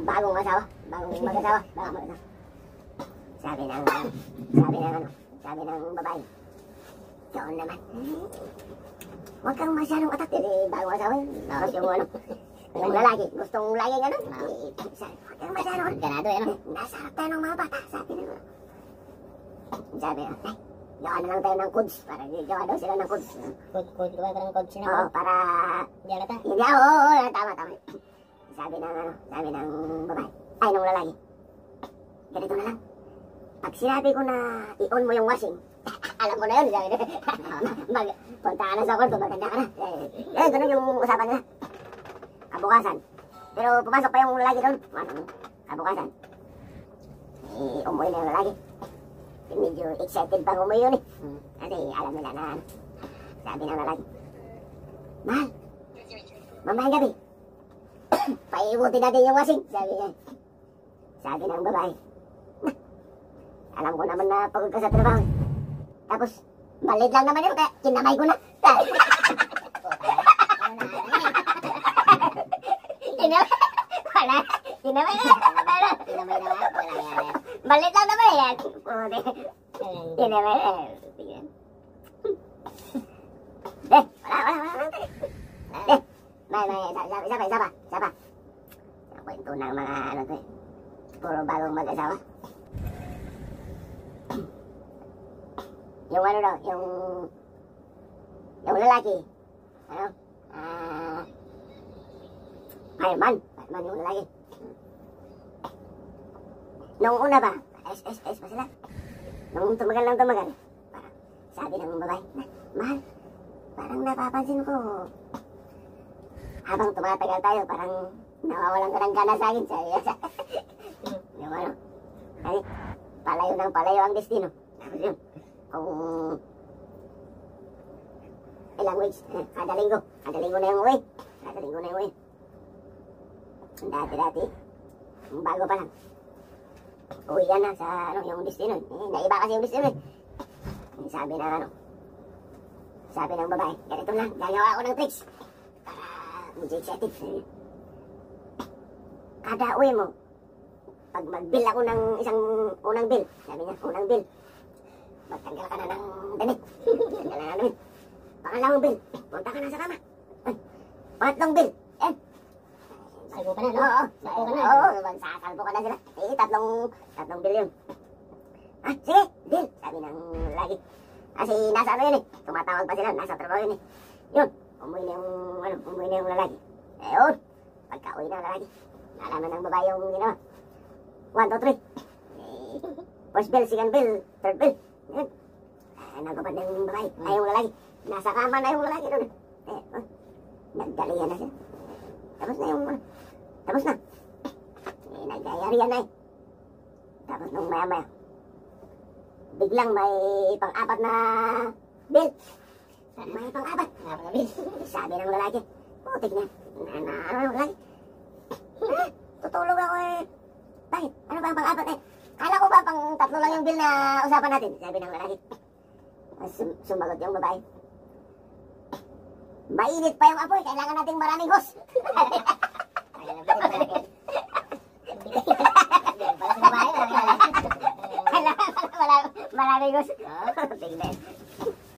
bagong asawa, bagong mag-asawa, bagong mag-asawa. Sabi ng babae, doon naman. Huwag kang masyadong atak, bagong asawa yun. Tapos yung lalaki, gustong lagi nga nun. Huwag kang masyadong, ganado yan. Nasa harap tayo ng mga bata, sabi na. Sabi na, gawa na lang tayo ng codes, para gawa daw sila ng codes. Codes, gawa ka ng codes na. Oo, para... Hindi alata? Hindi, oo, tama. Sabi ng babae, ay, nung lalaki. Ganito na lang. Pag sinabi ko na i-on mo yung washing, alam ko na yun, sabi na. Punta ka na sa kwarto, maganda ka na. Ganun yung usapan nila. Kabukasan. Pero pumasok pa yung lalaki doon. Kabukasan. Umuwi na yung lalaki. Medyo excited pang umuwi yun eh. Kasi alam nila na sabi ng lalaki, mahal, mamayang gabi. Paibuti natin yung washing. Sabi ng babae, alam ko naman na pagod ka sa trabaho. Tapos, balit lang naman yun, kaya kinamay ko na. Kinamay na. Balit lang naman yan. Kinamay na. Wala. Saba. Kwento ng mga ano to eh. Puro bagong mag-asawa. Yung ano daw, yung lalaki, fireman yung lalaki. Nung una ba, SS pa sila. Nung tumagal, parang sabi ng babae, mahal, parang napapansin ko, habang tumatagal tayo, parang nawawalan ka ng gana sa akin, sabi niya. Yung ano, kasi palayo ang destino. Tapos yun, kung ilang weeks, kada linggo na yung uwi. Dati, bago pa lang. Uwi yan na sa yung destino. Naiba kasi yung destino. Sabi ng babae, ganito lang, gagawa ako ng tricks. Para medyo excited. Kada uwi mo, pag mag-bill ako ng isang unang bill, sabi niya, magtanggal ka na ng damit. Pangalawang bill, punta ka na sa kama. Pangatlong bill, salpo ka na, no? Oo, magsasalpo ka na sila. Tatlong bill yun. Sige, bill, sabi ng lagi. Kasi nasa ano yun eh, tumatawag pa sila, nasa trabaho yun eh. Yun, umuwi na yung lalaki. Yun, pagka-uwi na lalaki, nalaman ng babae yung ginawa. 1, 2, 3. First bill, second bill, third bill. Yun. Nagubad na yung babae, ay yung lalaki. Nasa kama na yung lalaki doon. Nagdalihan na siya. Tapos na. Nagdayarihan na eh. Tapos nung maya-maya, biglang may pang-apat na bill. May pang-apat. Sabi ng lalaki, putik niya. Ano yung lalaki? Tutulog ako eh. Bakit? Ano ba ang pang-apat eh? Kala ko ba pang tatlo lang yung bill na usapan natin? Sabi ng lalaki. Sumagot yung babae. Mainit pa yung apoy, kailangan nating maraming hose. Kailangan maraming hose.